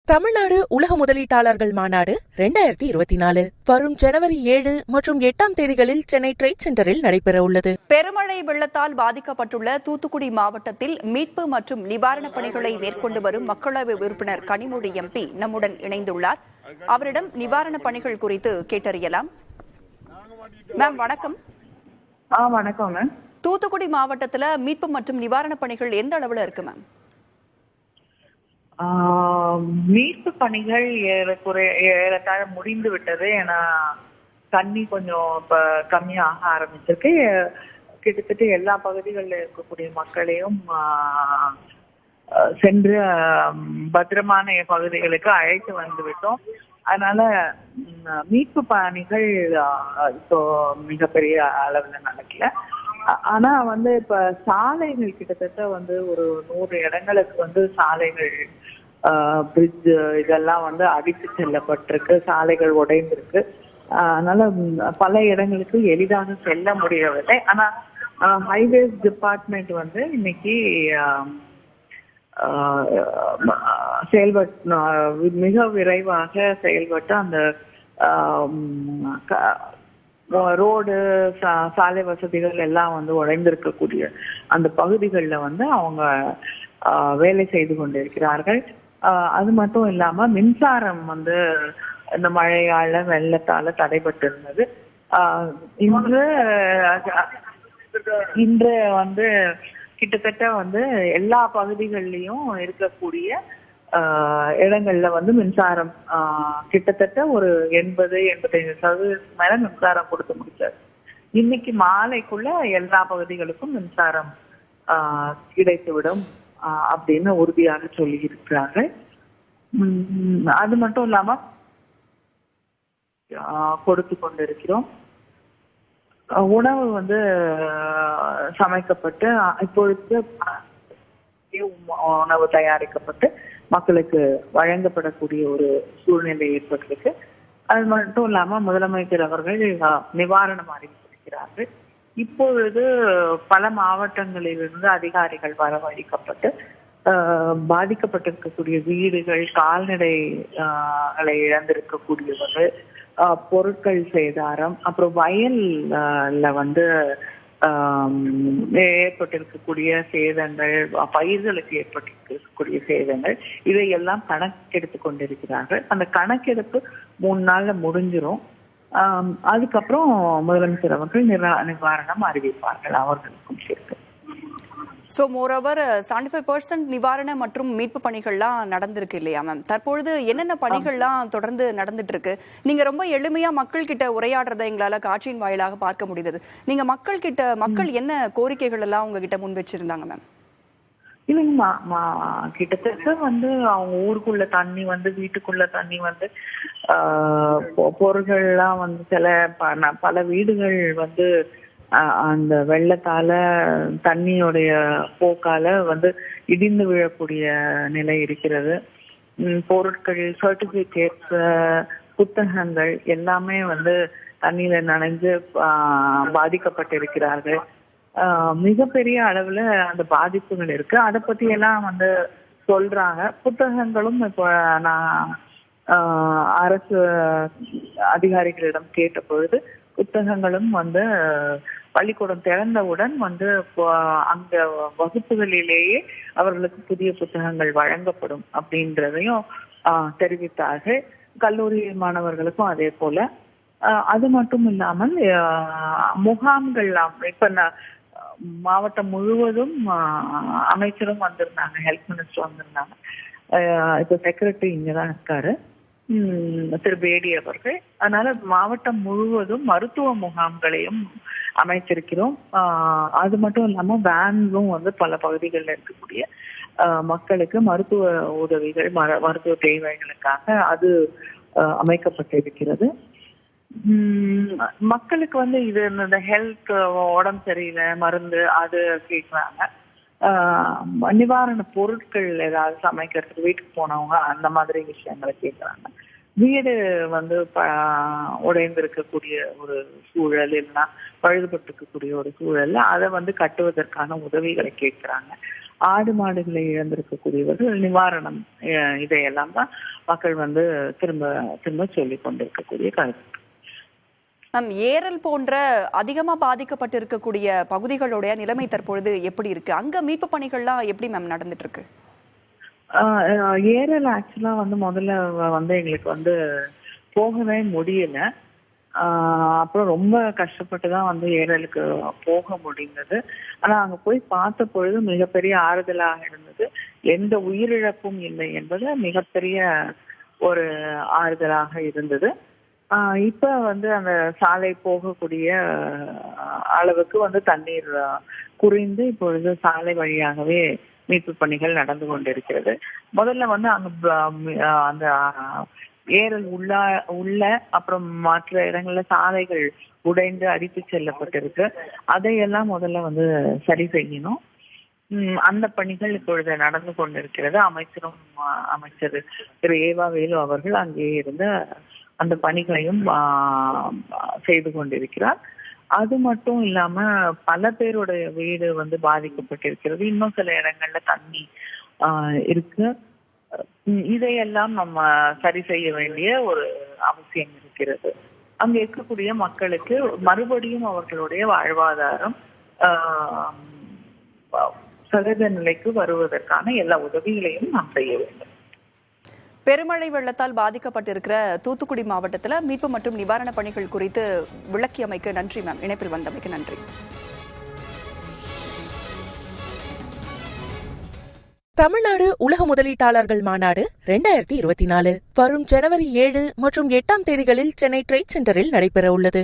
தமிழ்நாடு உலக முதலீட்டாளர்கள் மாநாடு 2024 வரும் ஜனவரி 7 மற்றும் 8 தேதிகளில் சென்னை ட்ரேட் சென்டரில் நடைபெற உள்ளது. பெருமழை வெள்ளத்தால் பாதிக்கப்பட்டுள்ள தூத்துக்குடி மாவட்டத்தில் மீட்பு மற்றும் நிவாரணப் பணிகளை மேற்கொண்டு வரும் மக்களவை உறுப்பினர் கனிமொழி MP நம்முடன் இணைந்துள்ளார். அவரிடம் நிவாரணப் பணிகள் குறித்து கேட்டறியலாம். மேம் வணக்கம். வணக்கம் மேம். தூத்துக்குடி மாவட்டத்தில் மீட்பு மற்றும் நிவாரணப் பணிகள் எந்த அளவுல இருக்கு மேம்? மீட்பு பணிகள் ஏறத்தாழ முடிந்து விட்டது. ஏன்னா தண்ணி கொஞ்சம் இப்ப கம்மியாக ஆரம்பிச்சிருக்கு. கிட்டத்தட்ட எல்லா பகுதிகளில் இருக்கக்கூடிய மக்களையும் சென்று பத்திரமான பகுதிகளுக்கு அழைத்து வந்து விட்டோம். அதனால மீட்பு பணிகள் இப்போ மிகப்பெரிய அளவுல நடக்கல. ஆனா இப்ப சாலைகள் கிட்டத்தட்ட ஒரு 100 இடங்களுக்கு சாலைகள் பிரிட்ஜ் இதெல்லாம் அடித்து செல்லப்பட்டிருக்கு. சாலைகள் உடைந்திருக்கு. அதனால பல இடங்களுக்கு எளிதாக செல்ல முடியவில்லை. ஆனா ஹைவேஸ் டிபார்ட்மெண்ட் இன்னைக்கு மிக விரைவாக செயல்பட்டு அந்த ரோடு சாலை வசதிகள் எல்லாம் உடைந்திருக்கக்கூடிய அந்த பகுதிகளில் அவங்க வேலை செய்து கொண்டிருக்கிறார்கள். அது மட்டும் இல்லாம மின்சாரம் இந்த மழையால வெள்ளத்தால தடைபட்டு இருந்தது. இன்று கிட்டத்தட்ட எல்லா பகுதிகளிலையும் இருக்கக்கூடிய இடங்கள்ல மின்சாரம் கிட்டத்தட்ட ஒரு 80-85% மேல மின்சாரம் கொடுத்து முடிச்சாரு. இன்னைக்கு மாலைக்குள்ள எல்லா பகுதிகளுக்கும் மின்சாரம் கிடைத்துவிடும் அப்படின்னு உறுதியாக சொல்லி இருக்கிறார்கள். அது மட்டும் இல்லாம கொடுத்து கொண்டிருக்கிறோம். உணவு சமைக்கப்பட்டு இப்பொழுது உணவு தயாரிக்கப்பட்டு மக்களுக்கு வழங்கப்படக்கூடிய ஒரு சூழ்நிலை ஏற்பட்டிருக்கு. அது மட்டும் இல்லாம முதலமைச்சர் அவர்கள் நிவாரணம் அறிவித்திருக்கிறார்கள். இப்பொழுது பல மாவட்டங்களிலிருந்து அதிகாரிகள் வரவழைக்கப்பட்டு பாதிக்கப்பட்டிருக்கக்கூடிய வீடுகள், கால்நடைகளை இழந்திருக்கக்கூடியவர்கள், பொருட்கள் சேதாரம், அப்புறம் வயல்ல ஏற்பட்டிருக்கக்கூடிய சேதங்கள், பயிர்களுக்கு ஏற்பட்டிருக்கக்கூடிய சேதங்கள், இதையெல்லாம் கணக்கெடுத்து கொண்டிருக்கிறார்கள். அந்த கணக்கெடுப்பு 3 நாள்ல முடிஞ்சிரும். அதுக்கப்புறம் முதலமைச்சர் அவர்கள் நிவாரணம் அறிவிப்பார்கள் அவர்களுக்கும் சேர்த்து. ஸோ மோரோவர் 75% நிவாரண மற்றும் மீட்பு பணிகள்லாம் நடந்திருக்கு இல்லையா மேம்? தற்பொழுது என்னென்ன பணிகள்லாம் தொடர்ந்து நடந்துட்டு இருக்கு? நீங்க ரொம்ப எளிமையா மக்கள் கிட்ட உரையாடுறதை எங்களால காட்சியின் வாயிலாக பார்க்க முடியுது. நீங்க மக்கள் என்ன கோரிக்கைகள் எல்லாம் உங்ககிட்ட முன் வச்சிருந்தாங்க மேம்? இல்லைங்கம்மா, கிட்டத்தட்ட அவங்க ஊருக்குள்ள தண்ணி வீட்டுக்குள்ள தண்ணி பொருள்கள்லாம் சில பல வீடுகள் அந்த வெள்ளத்தால தண்ணியோடைய போக்கால இடிந்து விழக்கூடிய நிலை இருக்கிறது. பொருட்கள், சர்டிபிகேட்ஸ், புத்தகங்கள் எல்லாமே தண்ணியில நனைஞ்சு பாதிக்கப்பட்டிருக்கிறார்கள். மிகப்பெரிய அளவுல அந்த பாதிப்புகள் இருக்கு. அதை பத்தி எல்லாம் சொல்றாங்க. புத்தகங்களும் இப்போ நான் அரசு அதிகாரிகளிடம் கேட்ட பொழுது புத்தகங்களும் பள்ளிக்கூடம் திறந்தவுடன் அந்த வகுப்புகளிலேயே அவர்களுக்கு புதிய புத்தகங்கள் வழங்கப்படும் அப்படின்றதையும் தெரிவித்தார்கள். கல்லூரி மாணவர்களுக்கும் அதே போல. அது மட்டும் இல்லாமல் முகாம்கள் இப்ப மாவட்டம் முழுவதும் அமைச்சரும் வந்திருந்தாங்க, ஹெல்த் மினிஸ்டர் வந்திருந்தாங்க. இப்ப செக்ரட்டரி இங்கதான் இருக்காரு, திரு பேடி அவர்கள். அதனால மாவட்டம் முழுவதும் மருத்துவ முகாம்களையும் அமைச்சிருக்கிறோம். அது மட்டும் இல்லாம வேன்ஸும் பல பகுதிகளில் இருக்கக்கூடிய மக்களுக்கு மருத்துவ உதவிகள், மருத்துவ தேவைகளுக்காக அது அமைக்கப்பட்டிருக்கிறது. மக்களுக்கு இது இந்த ஹெல்த், உடம்பு சரியில்லை, மருந்து அது கேட்குறாங்க. நிவாரண பொருட்கள் ஏதாவது சமைக்கிறதுக்கு வீட்டுக்கு போனவங்க அந்த மாதிரி விஷயங்களை கேட்குறாங்க. வீடு உடைந்திருக்கக்கூடிய ஒரு சூழல், இல்லைன்னா பழுதுபட்டிருக்கக்கூடிய ஒரு சூழல்ல அதை கட்டுவதற்கான உதவிகளை கேட்கிறாங்க. ஆடு மாடுகளை இழந்திருக்கக்கூடியவர்கள் நிவாரணம், இதையெல்லாம் தான் மக்கள் வந்து திரும்ப திரும்ப சொல்லிக் கொண்டிருக்கக்கூடிய கருத்து. மேம், ஏரல் போன்ற அதிகமா பாதிக்கப்பட்டு இருக்கக்கூடிய பகுதிகளுடைய நிலைமை தற்பொழுது எப்படி இருக்கு? அங்க மீட்பு பணிகள்லாம் எப்படி மேம் நடந்துட்டு இருக்கு? ஏரல் ஆக்சுவலா வந்து முதல்ல வந்து எங்களுக்கு வந்து போகவே முடியல. அப்புறம் ரொம்ப கஷ்டப்பட்டு தான் வந்து ஏரலுக்கு போக முடிந்தது. ஆனா அங்க போய் பார்த்த பொழுது மிகப்பெரிய ஆறுதலாக இருந்தது. எந்த உயிரிழப்பும் இல்லை என்பது மிகப்பெரிய ஒரு ஆறுதலாக இருந்தது. இப்ப வந்து அந்த சாலை போகக்கூடிய அளவுக்கு வந்து தண்ணீர் குறைந்து இப்பொழுது சாலை வழியாகவே மீட்பு பணிகள் நடந்து கொண்டிருக்கிறது. முதல்ல வந்து அங்க அந்த ஏரல் உள்ள அப்புறம் மற்ற இடங்கள்ல சாலைகள் உடைந்து அடித்து செல்லப்பட்டிருக்கு. அதையெல்லாம் முதல்ல வந்து சரி செய்யணும். அந்த பணிகள் இப்பொழுது நடந்து கொண்டிருக்கிறது. அமைச்சர் திரு ஏவா வேலு அவர்கள் அங்கே இருந்து அந்த பணிகளையும் செய்து கொண்டிருக்கிறார். அது மட்டும் இல்லாம பல பேருடைய வீடு வந்து பாதிக்கப்பட்டிருக்கிறது. இன்னும் சில இடங்கள்ல தண்ணி இருக்கு. இதையெல்லாம் நம்ம சரி செய்ய வேண்டிய ஒரு அவசியம் இருக்கிறது. அங்க இருக்கக்கூடிய மக்களுக்கு மறுபடியும் அவர்களுடைய வாழ்வாதாரம் சகஜ நிலைக்கு வருவதற்கான எல்லா உதவிகளையும் நாம் செய்ய வேண்டும். பெருமழை வெள்ளத்தால் பாதிக்கப்பட்டிருக்கிற தூத்துக்குடி மாவட்டத்தில் மீட்பு மற்றும் நிவாரண பணிகள் குறித்து விளக்கியமைக்க நன்றி மேம். இணைப்பில் வந்தமைக்கு நன்றி. தமிழ்நாடு உலக முதலீட்டாளர்கள் மாநாடு 2024 வரும் ஜனவரி 7 மற்றும் 8 தேதிகளில் சென்னை ட்ரேட் சென்டரில் நடைபெற உள்ளது.